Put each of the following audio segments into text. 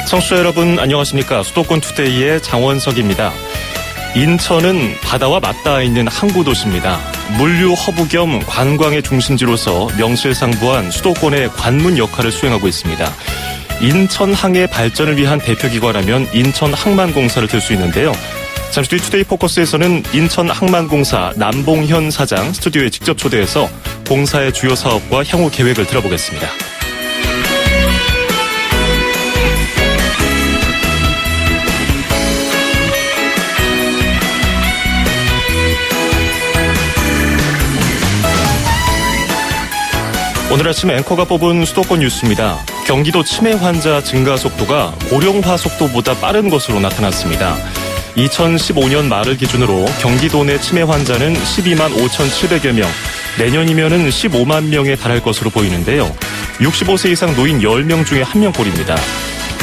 청취자 여러분 안녕하십니까. 수도권 투데이의 장원석입니다. 인천은 바다와 맞닿아 있는 항구 도시입니다. 물류 허브 겸 관광의 중심지로서 명실상부한 수도권의 관문 역할을 수행하고 있습니다. 인천항의 발전을 위한 대표기관하면 인천항만공사를 들 수 있는데요. 잠시 뒤 투데이 포커스에서는 인천항만공사 남봉현 사장 스튜디오에 직접 초대해서 공사의 주요 사업과 향후 계획을 들어보겠습니다. 오늘 아침 앵커가 뽑은 수도권 뉴스입니다. 경기도 치매 환자 증가 속도가 고령화 속도보다 빠른 것으로 나타났습니다. 2015년 말을 기준으로 경기도 내 치매 환자는 12만 5,700여 명, 내년이면은 15만 명에 달할 것으로 보이는데요. 65세 이상 노인 10명 중에 1명꼴입니다.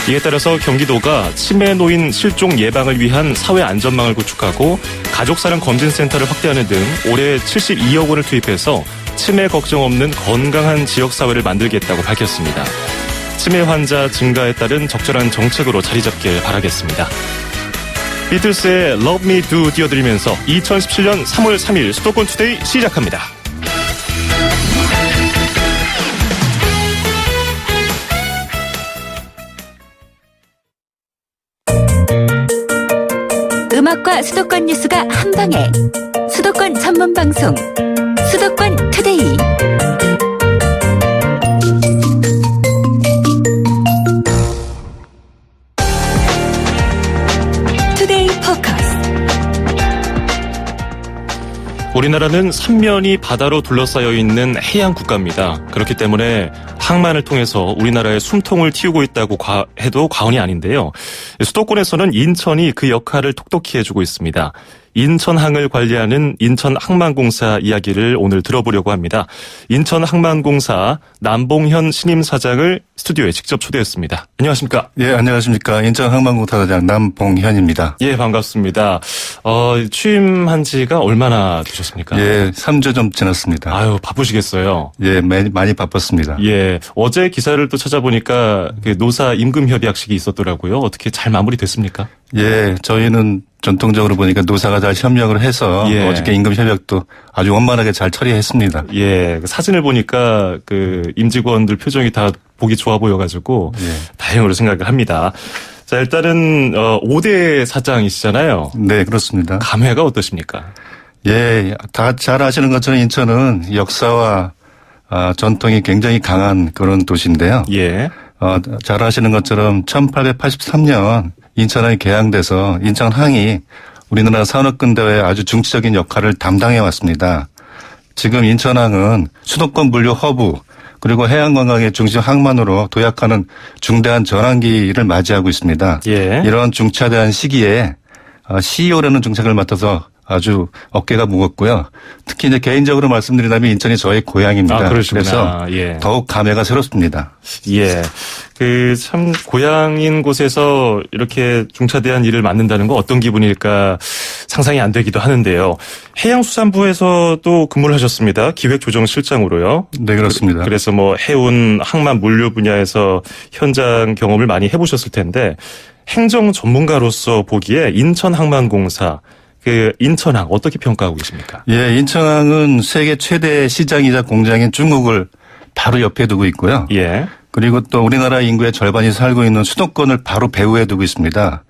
이에 따라서 경기도가 치매 노인 실종 예방을 위한 사회 안전망을 구축하고 가족사랑 검진센터를 확대하는 등 올해 72억 원을 투입해서 치매 걱정 없는 건강한 지역사회를 만들겠다고 밝혔습니다. 치매 환자 증가에 따른 적절한 정책으로 자리 잡길 바라겠습니다. 비틀스의 Love Me Do 띄워드리면서 2017년 3월 3일 수도권 투데이 시작합니다. 음악과 수도권 뉴스가 한방에 수도권 전문 방송 수도권 투데이. 투데이 포커스. 우리나라는 삼면이 바다로 둘러싸여 있는 해양 국가입니다. 그렇기 때문에 항만을 통해서 우리나라의 숨통을 틔우고 있다고 해도 과언이 아닌데요. 수도권에서는 인천이 그 역할을 톡톡히 해주고 있습니다. 인천항을 관리하는 인천항만공사 이야기를 오늘 들어보려고 합니다. 인천항만공사 남봉현 신임 사장을 스튜디오에 직접 초대했습니다. 안녕하십니까? 예, 안녕하십니까. 인천항만공사 사장 남봉현입니다. 예, 반갑습니다. 취임한 지가 얼마나 되셨습니까? 예, 3주 좀 지났습니다. 아유, 바쁘시겠어요? 예, 많이 바빴습니다. 예, 어제 기사를 또 찾아보니까 노사 임금 협약식이 있었더라고요. 어떻게 잘 마무리됐습니까? 예, 저희는 전통적으로 보니까 노사가 잘 협력을 해서 예. 어저께 임금 협약도 아주 원만하게 잘 처리했습니다. 예, 사진을 보니까 임직원들 표정이 다 보기 좋아 보여가지고 예. 다행으로 생각을 합니다. 자, 일단은 5대 사장이시잖아요. 네, 그렇습니다. 감회가 어떠십니까? 예, 다 잘 아시는 것처럼 인천은 역사와 전통이 굉장히 강한 그런 도시인데요. 예. 잘 아시는 것처럼 1883년 인천항이 개항돼서 인천항이 우리나라 산업근대화의 아주 중추적인 역할을 담당해 왔습니다. 지금 인천항은 수도권 물류 허브 그리고 해양관광의 중심 항만으로 도약하는 중대한 전환기를 맞이하고 있습니다. 예. 이런 중차대한 시기에 CEO라는 정책을 맡아서 아주 어깨가 무겁고요. 특히 이제 개인적으로 말씀드린다면 인천이 저의 고향입니다. 아, 그러시구나. 그래서 예. 더욱 감회가 새롭습니다. 예. 참 고향인 곳에서 이렇게 중차대한 일을 맡는다는 거 어떤 기분일까 상상이 안 되기도 하는데요. 해양수산부에서도 근무를 하셨습니다. 기획조정실장으로요. 네, 그렇습니다. 그래서 해운, 항만, 물류 분야에서 현장 경험을 많이 해보셨을 텐데 행정 전문가로서 보기에 인천항만공사 인천항 어떻게 평가하고 계십니까? 예, 인천항은 세계 최대 시장이자 공장인 중국을 바로 옆에 두고 있고요. 예. 그리고 또 우리나라 인구의 절반이 살고 있는 수도권을 바로 배후에 두고 있습니다.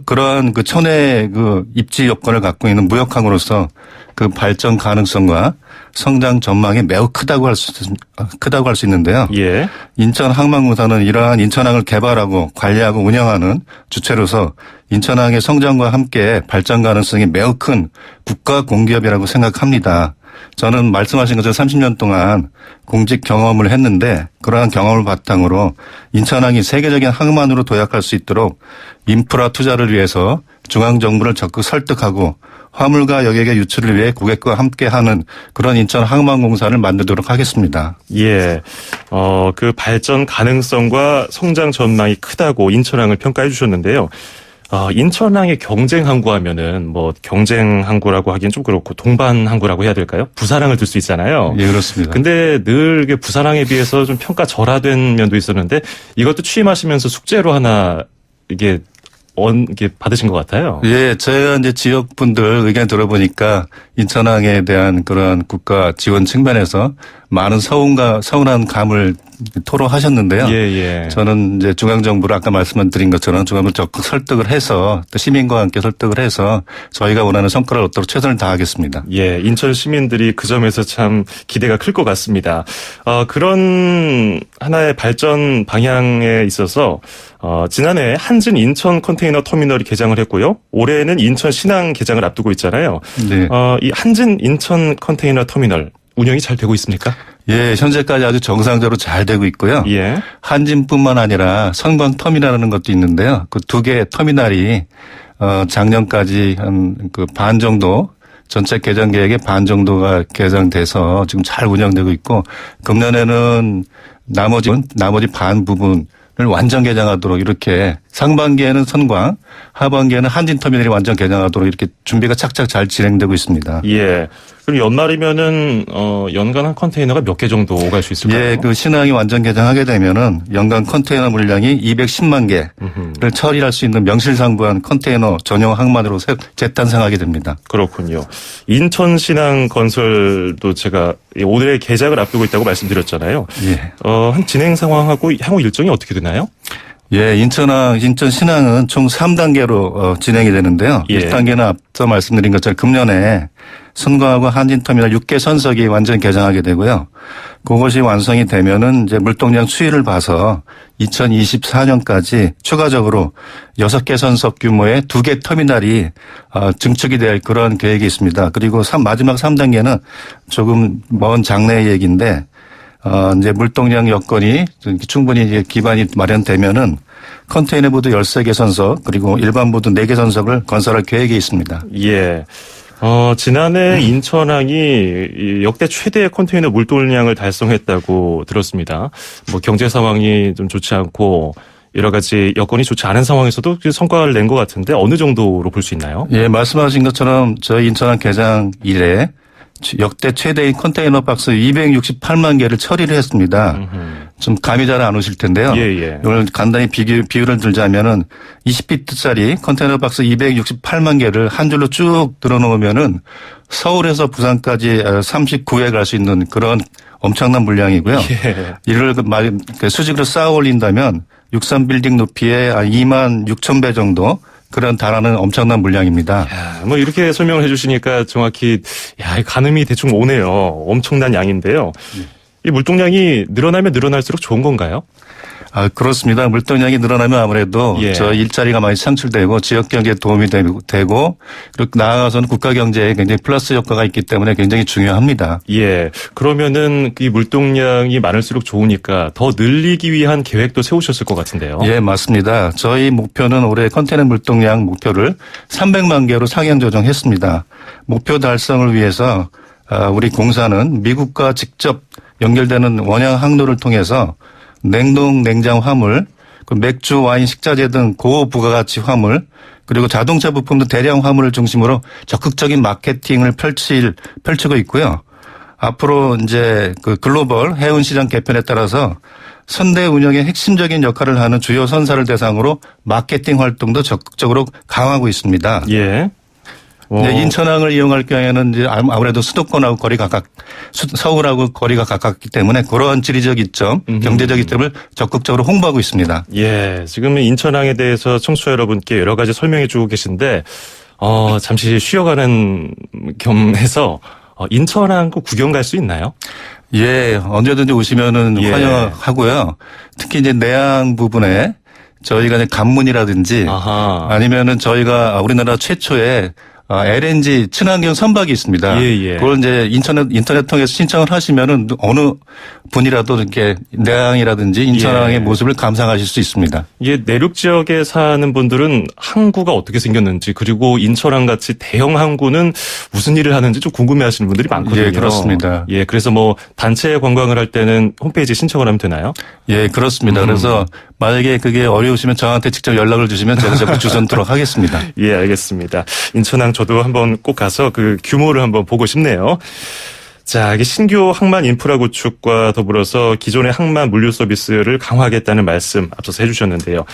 그러한 천혜 입지 여건을 갖고 있는 무역항으로서 그 발전 가능성과 성장 전망이 매우 크다고 할 수 있는데요. 예. 인천항만공사는 이러한 인천항을 개발하고 관리하고 운영하는 주체로서 인천항의 성장과 함께 발전 가능성이 매우 큰 국가 공기업이라고 생각합니다. 저는 말씀하신 것처럼 30년 동안 공직 경험을 했는데 그러한 경험을 바탕으로 인천항이 세계적인 항만으로 도약할 수 있도록 인프라 투자를 위해서 중앙정부를 적극 설득하고 화물과 여객의 유출을 위해 고객과 함께하는 그런 인천항만공사를 만들도록 하겠습니다. 예. 그 발전 가능성과 성장 전망이 크다고 인천항을 평가해 주셨는데요. 인천항의 경쟁 항구 하면은 뭐 경쟁 항구라고 하기엔 좀 그렇고 동반 항구라고 해야 될까요? 부사랑을 들 수 있잖아요. 예, 그렇습니다. 근데 늘 이게 부사랑에 비해서 좀 평가 절하된 면도 있었는데 이것도 취임하시면서 숙제로 하나 이게 받으신 것 같아요. 예, 저희가 이제 지역 분들 의견 들어보니까 인천항에 대한 그런 국가 지원 측면에서 많은 서운한 감을 토로하셨는데요. 예. 저는 이제 중앙정부를 아까 말씀드린 것처럼 중앙을 적극 설득을 해서 또 시민과 함께 설득을 해서 저희가 원하는 성과를 얻도록 최선을 다하겠습니다. 예, 인천 시민들이 그 점에서 참 기대가 클 것 같습니다. 그런 하나의 발전 방향에 있어서 지난해 한진 인천 컨테이너 터미널이 개장을 했고요. 올해는 인천 신항 개장을 앞두고 있잖아요. 네. 이 한진 인천 컨테이너 터미널 운영이 잘 되고 있습니까? 예, 현재까지 아주 정상적으로 잘 되고 있고요. 예. 한진뿐만 아니라 선광 터미널이라는 것도 있는데요. 그 두 개의 터미널이 작년까지 한 그 반 정도 전체 개장 계획의 반 정도가 개장돼서 지금 잘 운영되고 있고 금년에는 나머지 반 부분을 완전 개장하도록 이렇게 상반기에는 선광, 하반기에는 한진터미널이 완전 개장하도록 이렇게 준비가 착착 잘 진행되고 있습니다. 예. 그럼 연말이면은 연간 한 컨테이너가 몇 개 정도 오갈 수 있을까요? 예, 그 신항이 완전 개장하게 되면은 연간 컨테이너 물량이 210만 개를 처리할 수 있는 명실상부한 컨테이너 전용 항만으로 재탄생하게 됩니다. 그렇군요. 인천 신항 건설도 제가 오늘의 개장을 앞두고 있다고 말씀드렸잖아요. 예. 한 진행 상황하고 향후 일정이 어떻게 되나요? 예, 인천 신항은 총 3단계로 진행이 되는데요. 예. 1단계는 앞서 말씀드린 것처럼 금년에 선광하고 한진터미널 6개 선석이 완전 개장하게 되고요. 그것이 완성이 되면은 이제 물동량 추이를 봐서 2024년까지 추가적으로 6개 선석 규모의 2개 터미널이 증축이 될 그런 계획이 있습니다. 그리고 마지막 3단계는 조금 먼 장래 얘기인데 이제 물동량 여건이 충분히 이제 기반이 마련되면은 컨테이너 보드 13개 선석 그리고 일반 보드 4개 선석을 건설할 계획이 있습니다. 예. 지난해 인천항이 역대 최대의 컨테이너 물동량을 달성했다고 들었습니다. 뭐 경제 상황이 좀 좋지 않고 여러 가지 여건이 좋지 않은 상황에서도 성과를 낸 것 같은데 어느 정도로 볼 수 있나요? 예, 말씀하신 것처럼 저희 인천항 개장 이래 역대 최대인 컨테이너 박스 268만 개를 처리를 했습니다. 좀 감이 잘 안 오실 텐데요. 예. 이걸 간단히 비유를 들자면은 20피트짜리 컨테이너 박스 268만 개를 한 줄로 쭉 들어놓으면은 서울에서 부산까지 39회 갈 수 있는 그런 엄청난 물량이고요. 예. 이를 수직으로 쌓아 올린다면 63빌딩 높이의 2만 6천 배 정도 그런 달하는 엄청난 물량입니다. 야, 뭐 이렇게 설명을 해주시니까 정확히 가늠이 대충 오네요. 엄청난 양인데요. 이 물동량이 늘어나면 늘어날수록 좋은 건가요? 그렇습니다. 물동량이 늘어나면 아무래도 예. 저 일자리가 많이 창출되고 지역 경제에 도움이 되고 그리고 나아가서는 국가 경제에 굉장히 플러스 효과가 있기 때문에 굉장히 중요합니다. 예. 그러면은 이 물동량이 많을수록 좋으니까 더 늘리기 위한 계획도 세우셨을 것 같은데요. 예, 맞습니다. 저희 목표는 올해 컨테이너 물동량 목표를 300만 개로 상향 조정했습니다. 목표 달성을 위해서 우리 공사는 미국과 직접 연결되는 원양 항로를 통해서 냉동, 냉장 화물, 맥주, 와인, 식자재 등 고부가가치 화물, 그리고 자동차 부품도 대량 화물을 중심으로 적극적인 마케팅을 펼치고 있고요. 앞으로 이제 그 글로벌 해운 시장 개편에 따라서 선대 운영의 핵심적인 역할을 하는 주요 선사를 대상으로 마케팅 활동도 적극적으로 강화하고 있습니다. 예. 인천항을 이용할 경우에는 이제 아무래도 수도권하고 서울하고 거리가 가깝기 때문에 그러한 지리적 이점, 경제적 이점을 적극적으로 홍보하고 있습니다. 예. 지금 인천항에 대해서 청취자 여러분께 여러 가지 설명해 주고 계신데, 잠시 쉬어가는 겸해서, 인천항 꼭 구경 갈 수 있나요? 예, 언제든지 오시면은 예. 환영하고요. 특히 이제 내항 부분에 저희가 이제 관문이라든지 아니면은 저희가 우리나라 최초의 LNG 친환경 선박이 있습니다. 예. 그걸 이제 인터넷 통해서 신청을 하시면은 어느 분이라도 이렇게 내항이라든지 인천항의 예. 모습을 감상하실 수 있습니다. 이게 내륙 지역에 사는 분들은 항구가 어떻게 생겼는지 그리고 인천항 같이 대형 항구는 무슨 일을 하는지 좀 궁금해하시는 분들이 많거든요. 예, 그렇습니다. 예, 그래서 뭐 단체 관광을 할 때는 홈페이지 신청을 하면 되나요? 예, 그렇습니다. 그래서 만약에 그게 어려우시면 저한테 직접 연락을 주시면 제가 적극 주선토록 하겠습니다. 예, 알겠습니다. 인천항 저도 한번 꼭 가서 그 규모를 한번 보고 싶네요. 자, 이게 신규 항만 인프라 구축과 더불어서 기존의 항만 물류 서비스를 강화하겠다는 말씀 앞서서 해주셨는데요.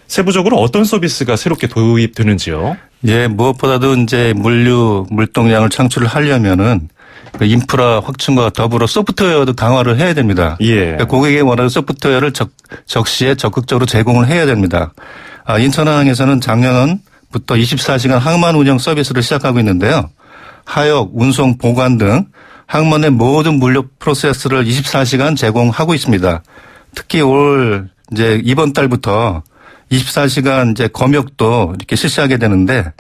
세부적으로 어떤 서비스가 새롭게 도입되는지요? 예, 무엇보다도 이제 물동량을 창출을 하려면은 그 인프라 확충과 더불어 소프트웨어도 강화를 해야 됩니다. 예. 그러니까 고객이 원하는 소프트웨어를 적시에 적극적으로 제공을 해야 됩니다. 인천항에서는 작년부터 24시간 항만 운영 서비스를 시작하고 있는데요. 하역, 운송, 보관 등 항만의 모든 물류 프로세스를 24시간 제공하고 있습니다. 특히 이제 이번 달부터 24시간 이제 검역도 이렇게 실시하게 되는데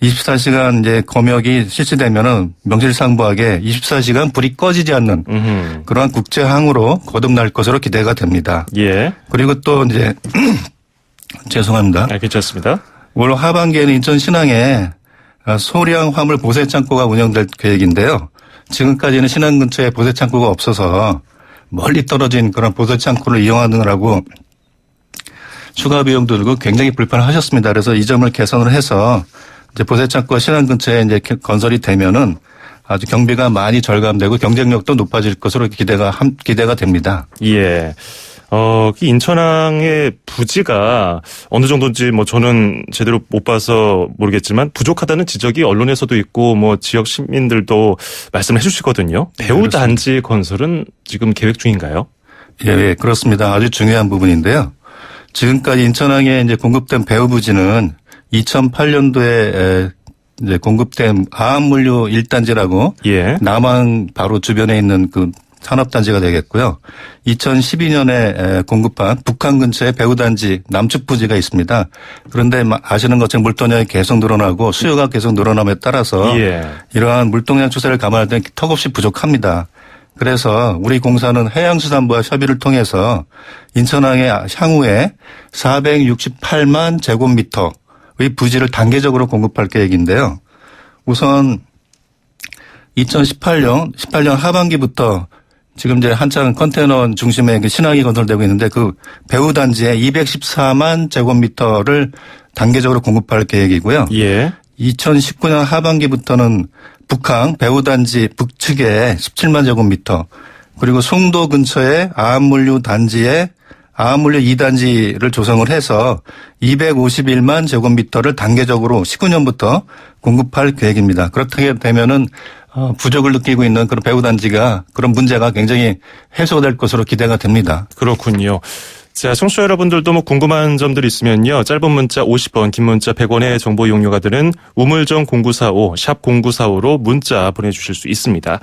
24시간 이제 검역이 실시되면은 명실상부하게 24시간 불이 꺼지지 않는 그러한 국제항으로 거듭날 것으로 기대가 됩니다. 예. 그리고 또 이제 죄송합니다. 괜찮습니다. 올 하반기에는 인천 신항에 소량 화물 보세 창고가 운영될 계획인데요. 지금까지는 신항 근처에 보세 창고가 없어서 멀리 떨어진 그런 보세 창고를 이용하느라고 추가 비용도 들고 굉장히 불편하셨습니다. 그래서 이 점을 개선을 해서 이제 보세 창고가 신항 근처에 이제 건설이 되면은 아주 경비가 많이 절감되고 경쟁력도 높아질 것으로 기대가 됩니다. 예. 인천항의 부지가 어느 정도인지 뭐 저는 제대로 못 봐서 모르겠지만 부족하다는 지적이 언론에서도 있고 뭐 지역 시민들도 말씀을 해 주시거든요. 배우 단지 건설은 지금 계획 중인가요? 예, 그렇습니다. 아주 중요한 부분인데요. 지금까지 인천항에 이제 공급된 배우 부지는 2008년도에 이제 공급된 화합물류 1단지라고 예. 남항 바로 주변에 있는 그 산업단지가 되겠고요. 2012년에 공급한 북한 근처에 배후단지 남측 부지가 있습니다. 그런데 아시는 것처럼 물동량이 계속 늘어나고 수요가 계속 늘어남에 따라서 예. 이러한 물동량 추세를 감안할 때는 턱없이 부족합니다. 그래서 우리 공사는 해양수산부와 협의를 통해서 인천항의 향후에 468만 제곱미터의 부지를 단계적으로 공급할 계획인데요. 우선 2018년 하반기부터 지금 이제 한창 컨테이너 중심의 신항이 건설되고 있는데 그 배후 단지에 214만 제곱미터를 단계적으로 공급할 계획이고요. 예. 2019년 하반기부터는 북항 배후 단지 북측에 17만 제곱미터 그리고 송도 근처에 아함물류 단지에 아함물류 2단지를 조성을 해서 251만 제곱미터를 단계적으로 19년부터 공급할 계획입니다. 그렇게 되면은 부족을 느끼고 있는 그런 배후 단지가 그런 문제가 굉장히 해소될 것으로 기대가 됩니다. 그렇군요. 자, 청취자 여러분들도 뭐 궁금한 점들 있으면요. 짧은 문자 50원, 긴 문자 100원의 정보 이용료가 드는 우물정 0945, 샵 0945로 문자 보내주실 수 있습니다.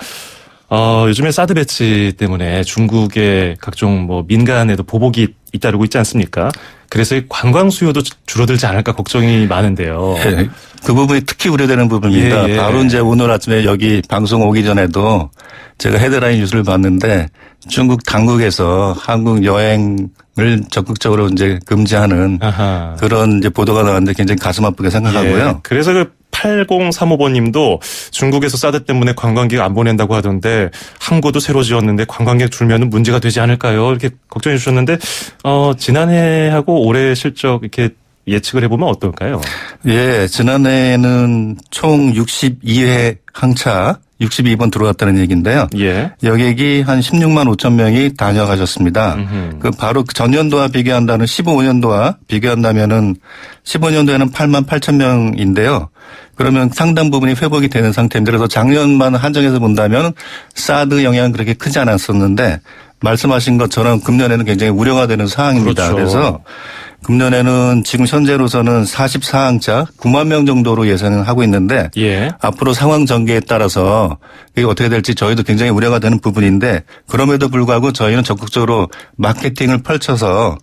요즘에 사드 배치 때문에 중국의 각종 뭐 민간에도 보복이 잇따르고 있지 않습니까? 그래서 관광 수요도 줄어들지 않을까 걱정이 많은데요. 네, 그 부분이 특히 우려되는 부분입니다. 예. 바로 이제 오늘 아침에 여기 방송 오기 전에도 제가 헤드라인 뉴스를 봤는데 중국 당국에서 한국 여행을 적극적으로 이제 금지하는 아하. 그런 이제 보도가 나왔는데 굉장히 가슴 아프게 생각하고요. 예. 그래서 그 8035번님도 중국에서 사드 때문에 관광객 안 보낸다고 하던데 항구도 새로 지었는데 관광객 줄면은 문제가 되지 않을까요? 이렇게 걱정해 주셨는데 지난해하고 올해 실적 이렇게 예측을 해보면 어떨까요? 예, 지난해에는 총 62회 항차 62번 들어왔다는 얘기인데요. 예. 여객이 한 16만 5천 명이 다녀가셨습니다. 그 바로 전년도와 비교한다는 15년도와 비교한다면은 15년도에는 8만 8천 명인데요. 그러면 상당 부분이 회복이 되는 상태입니다. 그래서 작년만 한정해서 본다면 사드 영향은 그렇게 크지 않았었는데 말씀하신 것처럼 금년에는 굉장히 우려가 되는 사항입니다. 그렇죠. 그래서 금년에는 지금 현재로서는 44항차 9만 명 정도로 예상을 하고 있는데 예. 앞으로 상황 전개에 따라서 이게 어떻게 될지 저희도 굉장히 우려가 되는 부분인데 그럼에도 불구하고 저희는 적극적으로 마케팅을 펼쳐서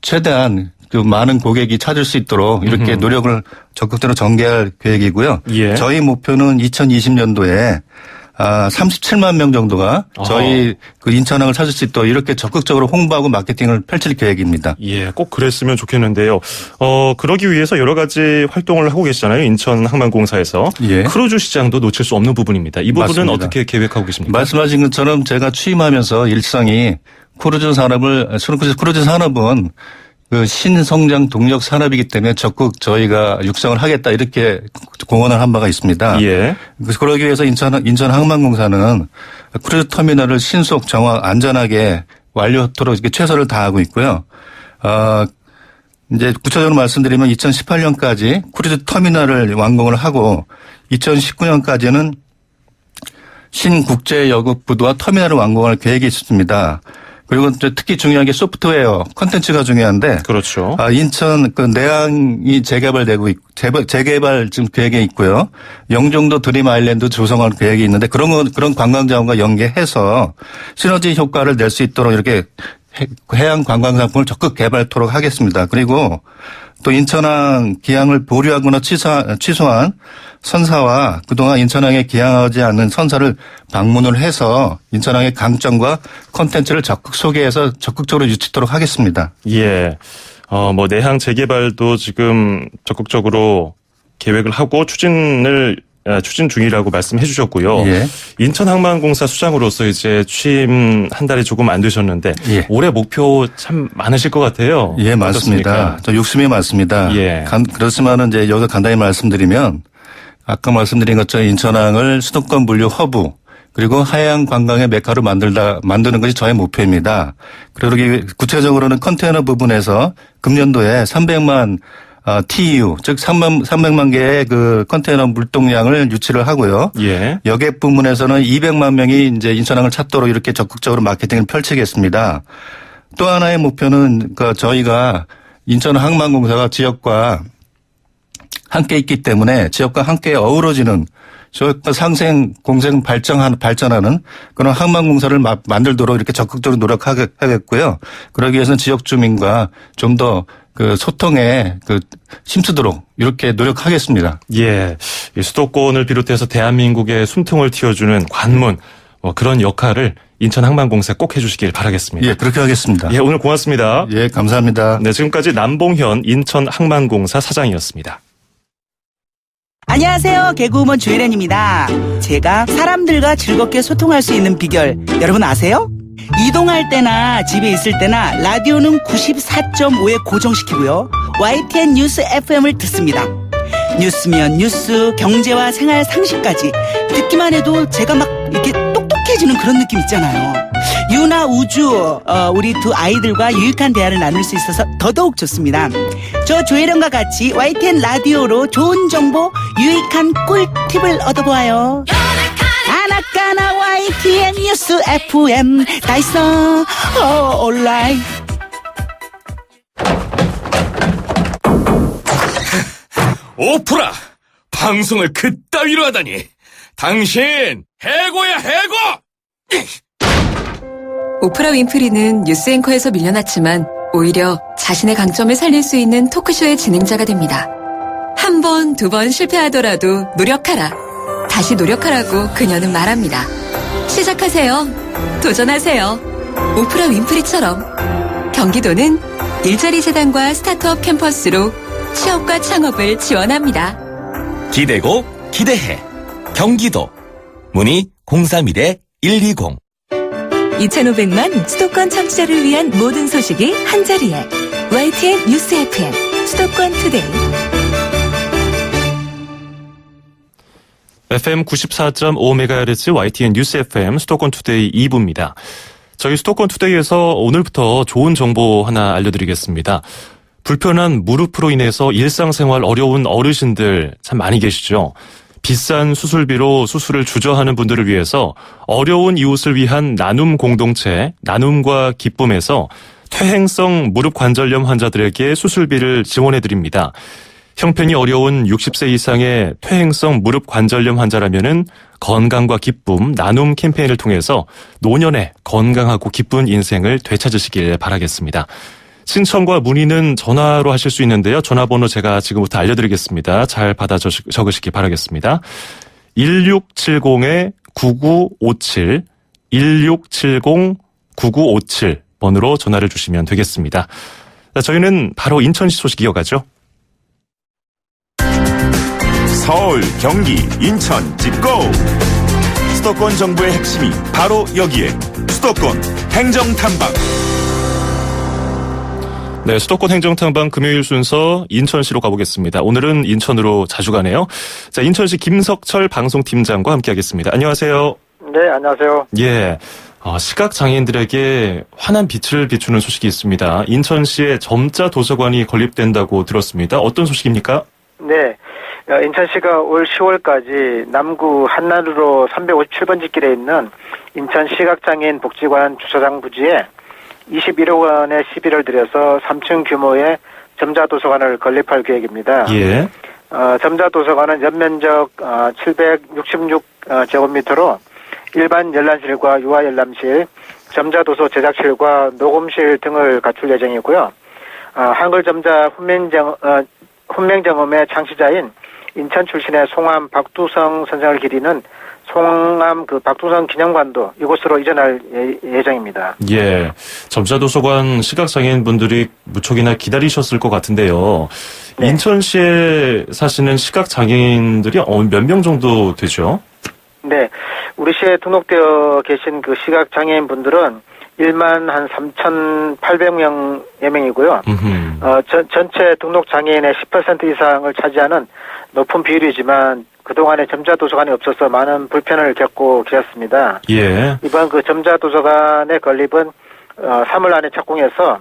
최대한 그 많은 고객이 찾을 수 있도록 이렇게 노력을 적극적으로 전개할 계획이고요. 예. 저희 목표는 2020년도에 37만 명 정도가 저희 그 인천항을 찾을 수 있도록 이렇게 적극적으로 홍보하고 마케팅을 펼칠 계획입니다. 예, 꼭 그랬으면 좋겠는데요. 그러기 위해서 여러 가지 활동을 하고 계시잖아요. 인천항만공사에서. 예. 크루즈 시장도 놓칠 수 없는 부분입니다. 이 부분은 맞습니다. 어떻게 계획하고 계십니까? 말씀하신 것처럼 제가 취임하면서 일성이 크루즈 산업은 그 신성장 동력 산업이기 때문에 적극 저희가 육성을 하겠다 이렇게 공언을 한 바가 있습니다. 예. 그러기 위해서 인천항만공사는 크루즈 터미널을 신속 정확 안전하게 완료하도록 이렇게 최선을 다하고 있고요. 이제 구체적으로 말씀드리면 2018년까지 크루즈 터미널을 완공을 하고 2019년까지는 신국제여객부두와 터미널을 완공할 계획이 있습니다. 그리고 특히 중요한 게 소프트웨어 콘텐츠가 중요한데. 그렇죠. 인천 그 내항이 재개발되고 재개발 지금 계획에 있고요. 영종도 드림 아일랜드 조성할 계획이 있는데 그런 관광 자원과 연계해서 시너지 효과를 낼 수 있도록 이렇게 해양 관광 상품을 적극 개발토록 하겠습니다. 그리고 또 인천항 기항을 보류하거나 취소한 선사와 그동안 인천항에 기항하지 않는 선사를 방문을 해서 인천항의 강점과 콘텐츠를 적극 소개해서 적극적으로 유치토록 하겠습니다. 예. 내항 재개발도 지금 적극적으로 계획을 하고 추진 중이라고 말씀해 주셨고요. 예. 인천항만공사 수장으로서 이제 취임 한 달이 조금 안 되셨는데 예. 올해 목표 참 많으실 것 같아요. 예, 맞습니다. 저 욕심이 많습니다. 예. 그렇지만은 이제 여기서 간단히 말씀드리면 아까 말씀드린 것처럼 인천항을 수도권 물류 허브 그리고 하양 관광의 메카로 만드는 것이 저의 목표입니다. 그러기 구체적으로는 컨테이너 부분에서 금년도에 300만 TEU, 즉 300만 개의 그 컨테이너 물동량을 유치를 하고요. 예. 여객 부문에서는 200만 명이 이제 인천항을 찾도록 이렇게 적극적으로 마케팅을 펼치겠습니다. 또 하나의 목표는 저희가 인천항만공사가 지역과 함께 있기 때문에 지역과 함께 어우러지는 지역과 상생, 공생, 발전하는 그런 항만공사를 만들도록 이렇게 적극적으로 노력하겠고요. 그러기 위해서는 지역 주민과 좀 더 그 소통에 힘쓰도록 이렇게 노력하겠습니다. 예. 이 수도권을 비롯해서 대한민국의 숨통을 틔워주는 관문 그런 역할을 인천항만공사 꼭 해주시길 바라겠습니다. 예, 그렇게 하겠습니다. 예, 오늘 고맙습니다. 예, 감사합니다. 네, 지금까지 남봉현 인천항만공사 사장이었습니다. 안녕하세요. 개그우먼 주혜련입니다. 제가 사람들과 즐겁게 소통할 수 있는 비결 여러분 아세요? 이동할 때나 집에 있을 때나 라디오는 94.5에 고정시키고요. YTN 뉴스 FM을 듣습니다. 뉴스면 뉴스, 경제와 생활 상식까지 듣기만 해도 제가 막 이렇게 똑똑해지는 그런 느낌 있잖아요. 유나 우주 우리 두 아이들과 유익한 대화를 나눌 수 있어서 더더욱 좋습니다. 저 조혜련과 같이 YTN 라디오로 좋은 정보, 유익한 꿀팁을 얻어보아요. 아나까나 YTN 뉴스 FM 다 있어 온라인. 오프라! 방송을 그따위로 하다니! 당신 해고야 해고! 오프라 윈프리는 뉴스 앵커에서 밀려났지만 오히려 자신의 강점을 살릴 수 있는 토크쇼의 진행자가 됩니다. 한 번, 두 번 실패하더라도 노력하라. 다시 노력하라고 그녀는 말합니다. 시작하세요. 도전하세요. 오프라 윈프리처럼. 경기도는 일자리 재단과 스타트업 캠퍼스로 취업과 창업을 지원합니다. 기대고 기대해. 경기도. 문의 031-120. 2,500만 수도권 청취자를 위한 모든 소식이 한자리에 YTN 뉴스 FM 수도권 투데이. FM 94.5MHz YTN 뉴스 FM 수도권 투데이 2부입니다. 저희 수도권 투데이에서 오늘부터 좋은 정보 하나 알려드리겠습니다. 불편한 무릎으로 인해서 일상생활 어려운 어르신들 참 많이 계시죠. 비싼 수술비로 수술을 주저하는 분들을 위해서 어려운 이웃을 위한 나눔 공동체 나눔과 기쁨에서 퇴행성 무릎 관절염 환자들에게 수술비를 지원해드립니다. 형편이 어려운 60세 이상의 퇴행성 무릎 관절염 환자라면은 건강과 기쁨 나눔 캠페인을 통해서 노년에 건강하고 기쁜 인생을 되찾으시길 바라겠습니다. 신청과 문의는 전화로 하실 수 있는데요. 전화번호 제가 지금부터 알려드리겠습니다. 잘 받아 적으시기 바라겠습니다. 1670-9957, 1670-9957번으로 전화를 주시면 되겠습니다. 자, 저희는 바로 인천시 소식 이어가죠. 서울, 경기, 인천, 집고! 수도권 정부의 핵심이 바로 여기에 수도권 행정탐방. 네, 수도권 행정탐방 금요일 순서 인천시로 가보겠습니다. 오늘은 인천으로 자주 가네요. 자, 인천시 김석철 방송팀장과 함께하겠습니다. 안녕하세요. 네, 안녕하세요. 예, 시각장애인들에게 환한 빛을 비추는 소식이 있습니다. 인천시에 점자 도서관이 건립된다고 들었습니다. 어떤 소식입니까? 네, 인천시가 올 10월까지 남구 한나루로 357번지 길에 있는 인천 시각장애인 복지관 주차장 부지에 21억 원의 시비를 들여서 3층 규모의 점자도서관을 건립할 계획입니다. 예. 점자도서관은 연면적 766제곱미터로 일반 열람실과 유아 열람실, 점자도서 제작실과 녹음실 등을 갖출 예정이고요. 한글 점자 훈맹정음의 창시자인 인천 출신의 송암 박두성 선생을 기리는 송암 박두성 기념관도 이곳으로 이전할 예정입니다. 예. 점자도서관 시각장애인분들이 무척이나 기다리셨을 것 같은데요. 네. 인천시에 사시는 시각장애인들이 몇 명 정도 되죠? 네. 우리 시에 등록되어 계신 그 시각장애인분들은 1만 한 3,800여 명이고요. 전체 등록 장애인의 10% 이상을 차지하는 높은 비율이지만 그동안에 점자도서관이 없어서 많은 불편을 겪고 계셨습니다. 예. 이번 그 점자도서관의 건립은 3월 안에 착공해서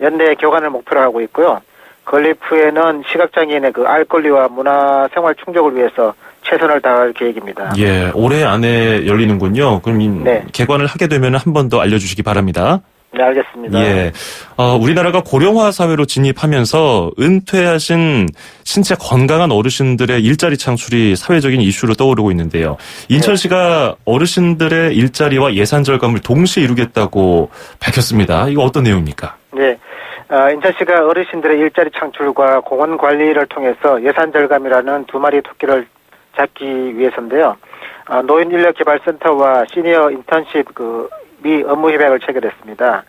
연내 개관을 목표로 하고 있고요. 건립 후에는 시각장애인의 그 알 권리와 문화생활 충족을 위해서 최선을 다할 계획입니다. 예, 올해 안에 열리는군요. 그럼 네. 개관을 하게 되면 한 번 더 알려주시기 바랍니다. 네, 알겠습니다. 예, 우리나라가 고령화 사회로 진입하면서 은퇴하신 신체 건강한 어르신들의 일자리 창출이 사회적인 이슈로 떠오르고 있는데요. 인천시가 어르신들의 일자리와 예산 절감을 동시에 이루겠다고 밝혔습니다. 이거 어떤 내용입니까? 네. 인천시가 어르신들의 일자리 창출과 공원 관리를 통해서 예산 절감이라는 두 마리 토끼를 잡기 위해서인데요. 노인인력개발센터와 시니어 인턴십 미 업무 협약을 체결했습니다.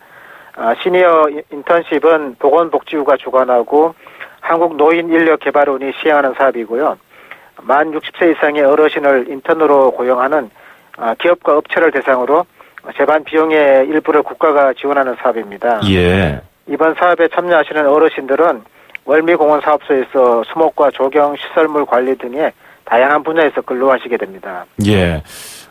시니어 인턴십은 보건복지부가 주관하고 한국노인인력개발원이 시행하는 사업이고요. 만 60세 이상의 어르신을 인턴으로 고용하는 기업과 업체를 대상으로 재반 비용의 일부를 국가가 지원하는 사업입니다. 예. 이번 사업에 참여하시는 어르신들은 월미공원 사업소에서 수목과 조경, 시설물 관리 등의 다양한 분야에서 근로하시게 됩니다. 예.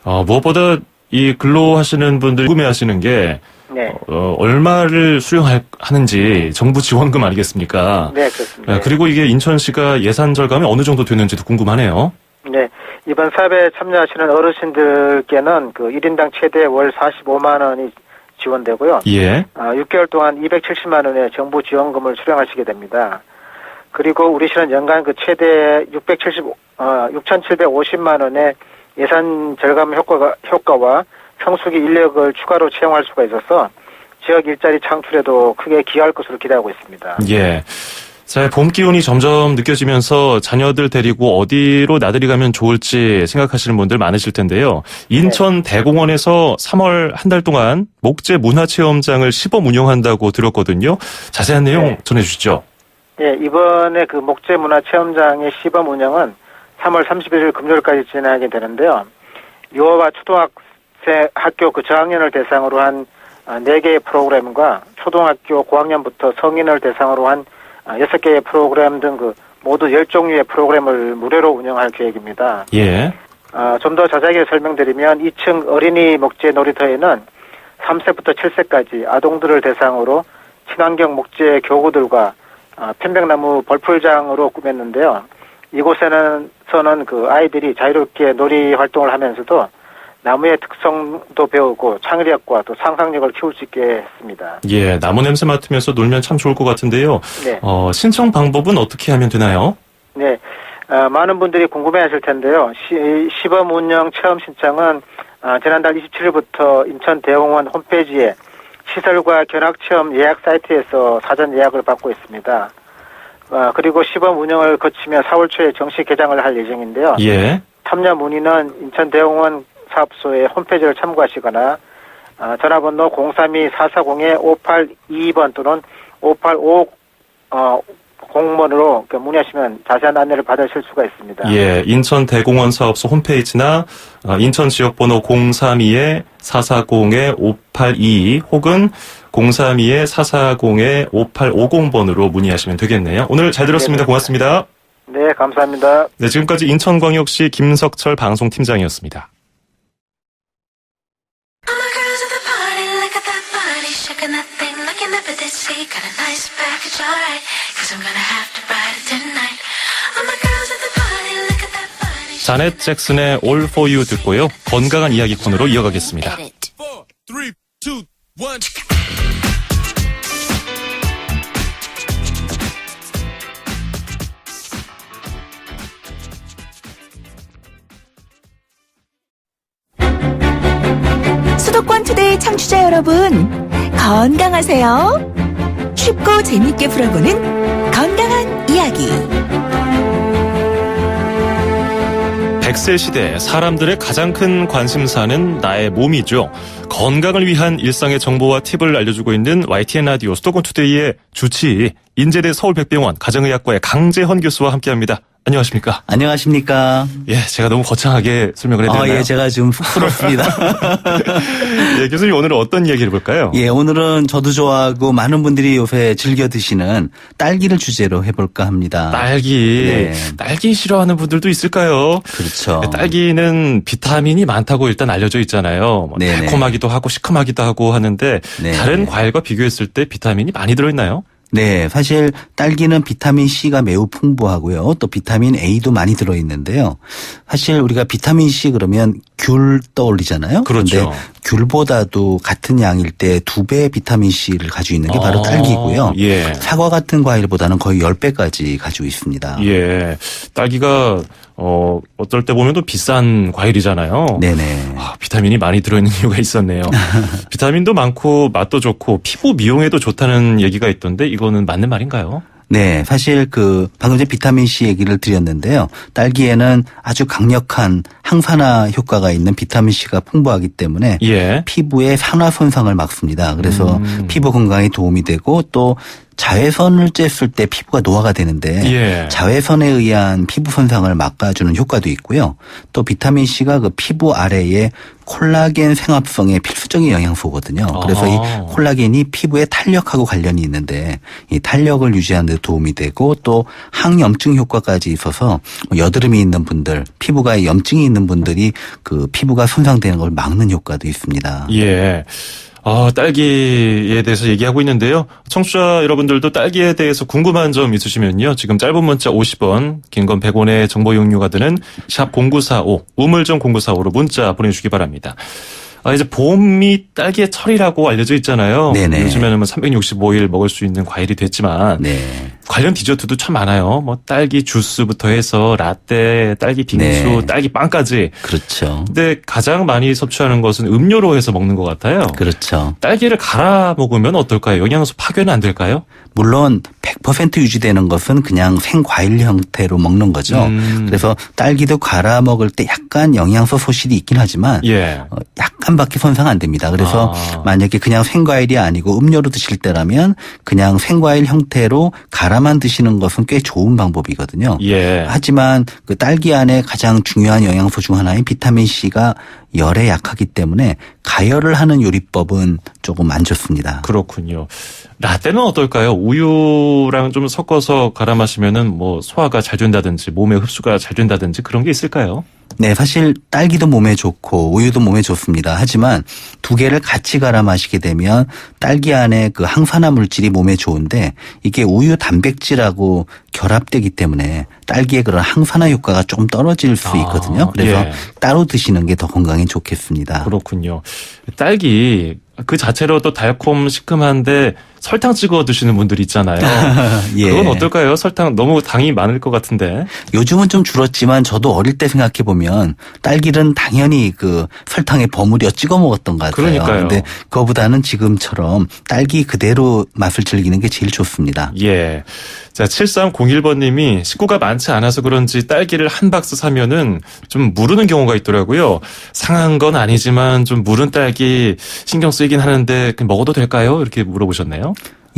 무엇보다 이 근로하시는 분들 궁금해하시는 게 네. 얼마를 수령하는지 정부 지원금 아니겠습니까? 네, 그렇습니다. 그리고 이게 인천시가 예산 절감이 어느 정도 되는지도 궁금하네요. 네. 이번 사업에 참여하시는 어르신들께는 1인당 최대 월 45만 원이 지원되고요. 예. 6개월 동안 270만 원의 정부 지원금을 수령하시게 됩니다. 그리고 우리 시는 연간 최대 6,750만 원의 예산 절감 효과와 성수기 인력을 추가로 채용할 수가 있어서 지역 일자리 창출에도 크게 기여할 것으로 기대하고 있습니다. 예. 자, 봄 기운이 점점 느껴지면서 자녀들 데리고 어디로 나들이 가면 좋을지 생각하시는 분들 많으실 텐데요. 인천 대공원에서 3월 한 달 동안 목재 문화체험장을 시범 운영한다고 들었거든요. 자세한 내용 전해주시죠. 예, 이번에 목재 문화체험장의 시범 운영은 3월 31일 금요일까지 진행하게 되는데요. 유아와 초등학생 학교 저학년을 대상으로 한 4개의 프로그램과 초등학교 고학년부터 성인을 대상으로 한 6개의 프로그램 등 모두 10종류의 프로그램을 무료로 운영할 계획입니다. 예. 좀 더 자세하게 설명드리면 2층 어린이 목재 놀이터에는 3세부터 7세까지 아동들을 대상으로 친환경 목재 교구들과 편백나무 벌풀장으로 꾸몄는데요. 이곳에서는 아이들이 자유롭게 놀이 활동을 하면서도 나무의 특성도 배우고 창의력과 또 상상력을 키울 수 있게 했습니다. 예, 나무 냄새 맡으면서 놀면 참 좋을 것 같은데요. 네. 신청 방법은 어떻게 하면 되나요? 네. 많은 분들이 궁금해 하실 텐데요. 시범 운영 체험 신청은 지난달 27일부터 인천 대공원 홈페이지에 시설과 견학체험 예약 사이트에서 사전 예약을 받고 있습니다. 그리고 시범 운영을 거치며 4월 초에 정식 개장을 할 예정인데요. 예. 참여 문의는 인천 대공원 사업소의 홈페이지를 참고하시거나 전화번호 032-440-5822번 또는 공무원으로 문의하시면 자세한 안내를 받으실 수가 있습니다. 예, 인천 대공원 사업소 홈페이지나 인천 지역번호 032-440-5822 혹은 032-440-5850번으로 문의하시면 되겠네요. 오늘 잘 들었습니다. 고맙습니다. 네, 감사합니다. 네, 지금까지 인천광역시 김석철 방송팀장이었습니다. 자넷 잭슨의 All For You 듣고요. 건강한 이야기 코너로 이어가겠습니다. 4, 3, 2, 1. 수도권 투데이 청취자 여러분, 건강하세요. 쉽고 재밌게 풀어보는 건강한 이야기. 100세 시대 사람들의 가장 큰 관심사는 나의 몸이죠. 건강을 위한 일상의 정보와 팁을 알려주고 있는 YTN 라디오 수도권 투데이의 주치 인제대 서울백병원 가정의학과의 강재헌 교수와 함께합니다. 안녕하십니까? 안녕하십니까? 예, 제가 너무 거창하게 설명을 해드렸나요? 예, 제가 좀 쑥스럽습니다. 예, 교수님 오늘은 어떤 이야기를 볼까요? 예, 오늘은 저도 좋아하고 많은 분들이 요새 즐겨 드시는 딸기를 주제로 해볼까 합니다. 딸기. 네. 딸기 싫어하는 분들도 있을까요? 그렇죠. 딸기는 비타민이 많다고 일단 알려져 있잖아요. 네네. 달콤하기도 하고 시큼하기도 하고 하는데 네네. 다른 과일과 비교했을 때 비타민이 많이 들어있나요? 네, 사실 딸기는 비타민 C가 매우 풍부하고요. 또 비타민 A도 많이 들어있는데요. 사실 우리가 비타민 C 그러면 귤 떠올리잖아요. 그렇죠. 그런데 귤보다도 같은 양일 때 2배의 비타민 C를 가지고 있는 게 바로 딸기고요. 예. 사과 같은 과일보다는 거의 10배까지 가지고 있습니다. 예. 딸기가 어떨 때 보면 또 비싼 과일이잖아요. 네네. 비타민이 많이 들어있는 이유가 있었네요. 비타민도 많고 맛도 좋고 피부 미용에도 좋다는 얘기가 있던데 이거는 맞는 말인가요? 네, 사실 방금 전에 비타민 C 얘기를 드렸는데요. 딸기에는 아주 강력한 항산화 효과가 있는 비타민 C가 풍부하기 때문에 예. 피부의 산화 손상을 막습니다. 그래서 피부 건강에 도움이 되고 또 자외선을 쬐을 때 피부가 노화가 되는데 예. 자외선에 의한 피부 손상을 막아주는 효과도 있고요. 또 비타민 C가 그 피부 아래에 콜라겐 생합성의 필수적인 영양소거든요. 그래서 이 콜라겐이 피부의 탄력하고 관련이 있는데 이 탄력을 유지하는 데 도움이 되고 또 항염증 효과까지 있어서 여드름이 있는 분들, 피부가 염증이 있는 분들이 그 피부가 손상되는 걸 막는 효과도 있습니다. 예. 딸기에 대해서 얘기하고 있는데요. 청취자 여러분들도 딸기에 대해서 궁금한 점 있으시면요. 지금 짧은 문자 50원, 긴 건 100원의 정보 이용료가 드는 샵 0945, 우물정 0945로 문자 보내주시기 바랍니다. 이제 봄이 딸기의 철이라고 알려져 있잖아요. 네네. 요즘에는 365일 먹을 수 있는 과일이 됐지만 네. 관련 디저트도 참 많아요. 딸기 주스부터 해서 라떼, 딸기 빙수, 네. 딸기 빵까지. 그렇죠. 근데 가장 많이 섭취하는 것은 음료로 해서 먹는 것 같아요. 그렇죠. 딸기를 갈아 먹으면 어떨까요? 영양소 파괴는 안 될까요? 물론 100% 유지되는 것은 그냥 생과일 형태로 먹는 거죠. 그래서 딸기도 갈아 먹을 때 약간 영양소 소실이 있긴 하지만 예. 약간밖에 손상 안 됩니다. 그래서 만약에 그냥 생과일이 아니고 음료로 드실 때라면 그냥 생과일 형태로 갈아만 드시는 것은 꽤 좋은 방법이거든요. 예. 하지만 그 딸기 안에 가장 중요한 영양소 중 하나인 비타민 C가 열에 약하기 때문에 가열을 하는 요리법은 조금 안 좋습니다. 그렇군요. 라떼는 어떨까요? 우유랑 좀 섞어서 갈아 마시면은 소화가 잘 된다든지 몸에 흡수가 잘 된다든지 그런 게 있을까요? 네, 사실 딸기도 몸에 좋고 우유도 몸에 좋습니다. 하지만 두 개를 같이 갈아 마시게 되면 딸기 안에 그 항산화 물질이 몸에 좋은데 이게 우유 단백질하고 결합되기 때문에 딸기의 그런 항산화 효과가 좀 떨어질 수 있거든요. 그래서 예. 따로 드시는 게 더 건강에 좋겠습니다. 그렇군요. 딸기 그 자체로 또 달콤 시큼한데 설탕 찍어 드시는 분들 있잖아요. 예. 그건 어떨까요? 설탕 너무 당이 많을 것 같은데. 요즘은 좀 줄었지만 저도 어릴 때 생각해 보면 딸기는 당연히 그 설탕에 버무려 찍어 먹었던 것 같아요. 그러니까요. 근데 그거보다는 지금처럼 딸기 그대로 맛을 즐기는 게 제일 좋습니다. 예. 자, 7301번님이 식구가 많지 않아서 그런지 딸기를 한 박스 사면은 좀 무르는 경우가 있더라고요. 상한 건 아니지만 좀 무른 딸기 신경 쓰이긴 하는데 그냥 먹어도 될까요? 이렇게 물어보셨네요.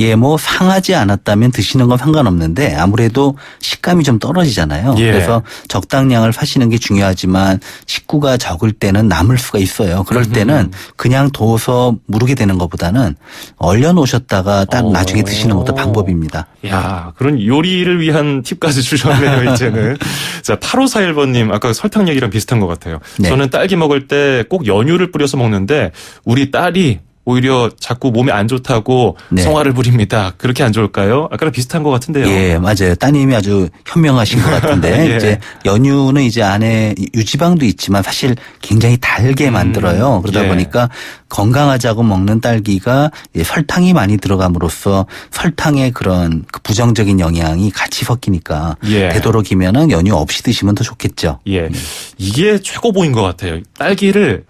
예, 뭐 상하지 않았다면 드시는 건 상관없는데 아무래도 식감이 좀 떨어지잖아요. 예. 그래서 적당량을 사시는 게 중요하지만 식구가 적을 때는 남을 수가 있어요. 그럴 때는 그냥 둬서 무르게 되는 것보다는 얼려 놓으셨다가 딱 나중에 드시는 것도 방법입니다. 야, 그런 요리를 위한 팁까지 주셨네요, 이제는. 자, 8541번님, 아까 설탕 얘기랑 비슷한 것 같아요. 네. 저는 딸기 먹을 때 꼭 연유를 뿌려서 먹는데 우리 딸이 오히려 자꾸 몸에 안 좋다고 네. 성화를 부립니다. 그렇게 안 좋을까요? 아까랑 비슷한 것 같은데요. 예, 맞아요. 따님이 아주 현명하신 것 같은데 예. 이제 연유는 이제 안에 유지방도 있지만 사실 굉장히 달게 만들어요. 그러다 예. 보니까 건강하자고 먹는 딸기가 이제 설탕이 많이 들어감으로써 설탕의 그런 그 부정적인 영향이 같이 섞이니까 예. 되도록이면은 연유 없이 드시면 더 좋겠죠. 예. 이게 최고봉인 것 같아요. 딸기를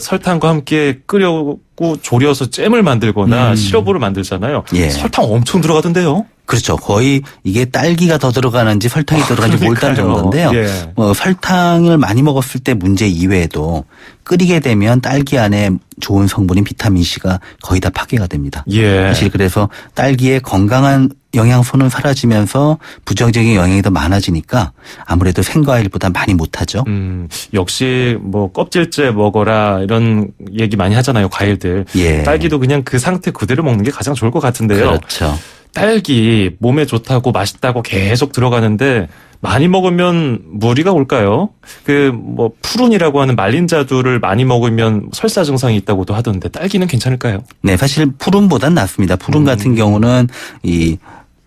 설탕과 함께 끓여고 졸여서 잼을 만들거나 시럽으로 만들잖아요. 예. 설탕 엄청 들어가던데요. 그렇죠. 거의 이게 딸기가 더 들어가는지 설탕이 들어가는지 몰다한 그러니까요. 정도인데요. 예. 뭐 설탕을 많이 먹었을 때 문제 이외에도 끓이게 되면 딸기 안에 좋은 성분인 비타민C가 거의 다 파괴가 됩니다. 예. 사실 그래서 딸기의 건강한 영양소는 사라지면서 부정적인 영향이 더 많아지니까 아무래도 생과일보다 많이 못하죠. 역시 뭐 껍질째 먹어라 이런 얘기 많이 하잖아요. 과일들. 예. 딸기도 그냥 그 상태 그대로 먹는 게 가장 좋을 것 같은데요. 그렇죠. 딸기 몸에 좋다고 맛있다고 계속 들어가는데 많이 먹으면 무리가 올까요? 그 뭐 푸른이라고 하는 말린 자두를 많이 먹으면 설사 증상이 있다고도 하던데 딸기는 괜찮을까요? 네, 사실 푸른보단 낫습니다. 푸른 같은 경우는 이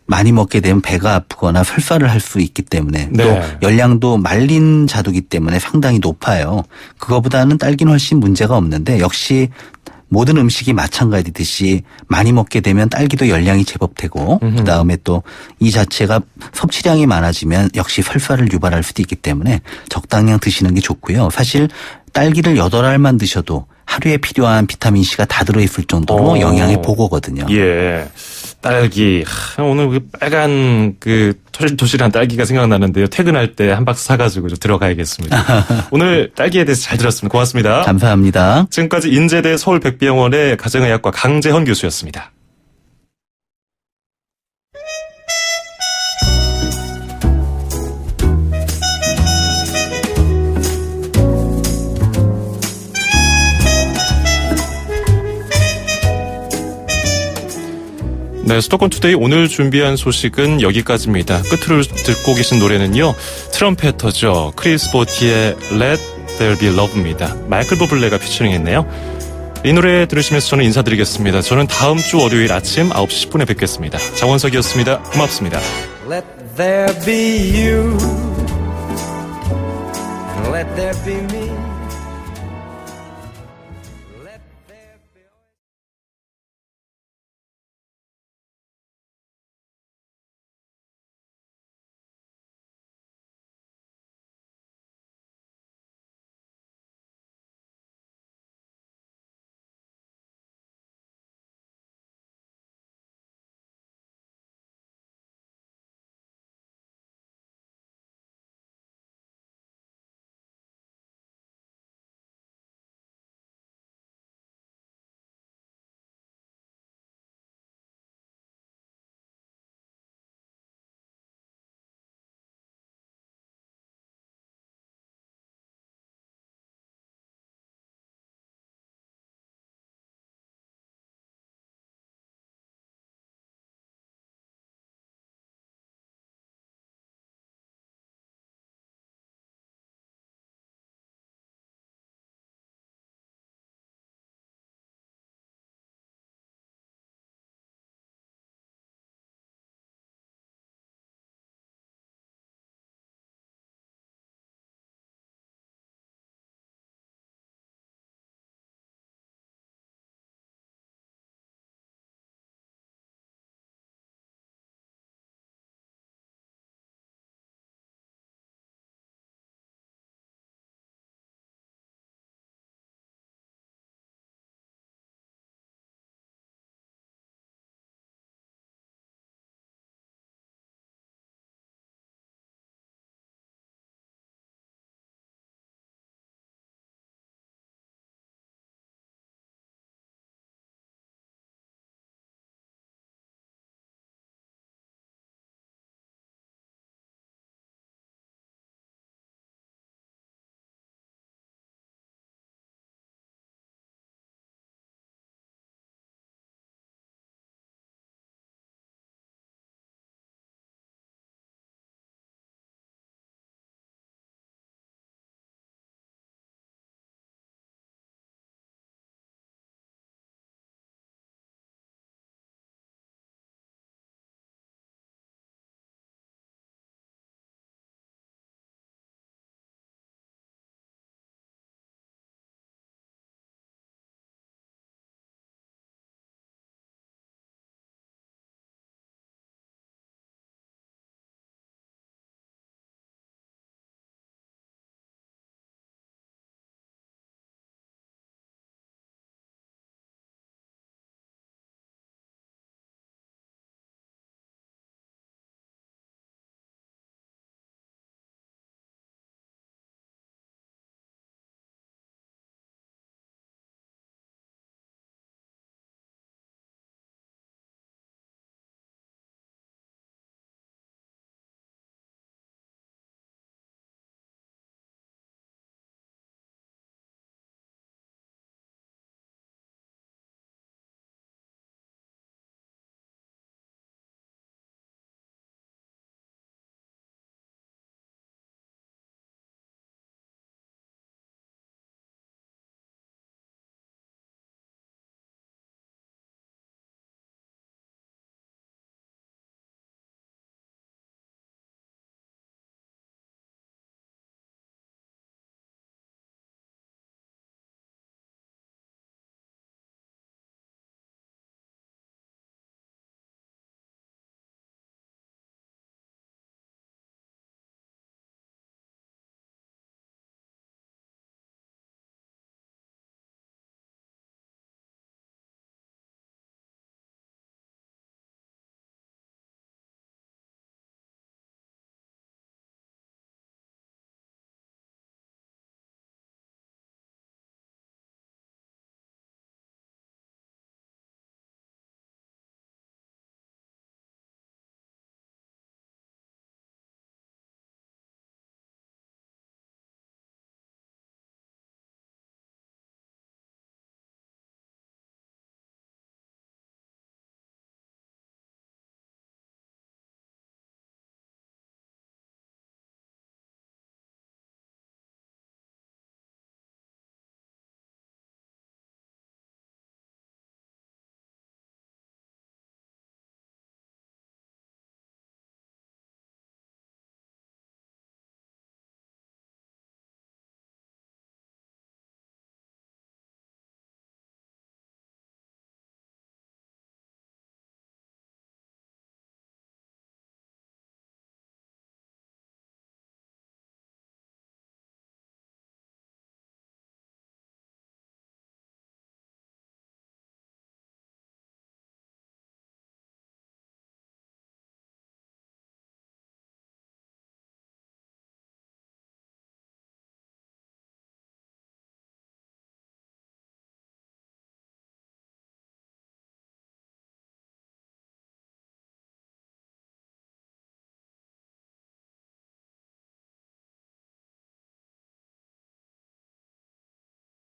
많이 먹게 되면 배가 아프거나 설사를 할 수 있기 때문에 네. 또 열량도 말린 자두기 때문에 상당히 높아요. 그거보다는 딸기는 훨씬 문제가 없는데 역시 모든 음식이 마찬가지듯이 많이 먹게 되면 딸기도 열량이 제법 되고 그다음에 또 이 자체가 섭취량이 많아지면 역시 설사를 유발할 수도 있기 때문에 적당량 드시는 게 좋고요. 사실 딸기를 8알만 드셔도 하루에 필요한 비타민C가 다 들어있을 정도로 영양이 보고거든요. 예. 딸기. 오늘 그 빨간 그 토실토실한 딸기가 생각나는데요. 퇴근할 때 한 박스 사가지고 좀 들어가야겠습니다. 오늘 딸기에 대해서 잘 들었습니다. 고맙습니다. 감사합니다. 지금까지 인제대 서울백비병원의 가정의학과 강재헌 교수였습니다. 네, 수도권 투데이 오늘 준비한 소식은 여기까지입니다. 끝으로 듣고 계신 노래는요. 트럼페터죠. 크리스 보티의 Let There Be Love입니다. 마이클 부블레가 피처링했네요. 이 노래 들으시면서 저는 인사드리겠습니다. 저는 다음 주 월요일 아침 9시 10분에 뵙겠습니다. 장원석이었습니다. 고맙습니다. Let there be you. Let there be me.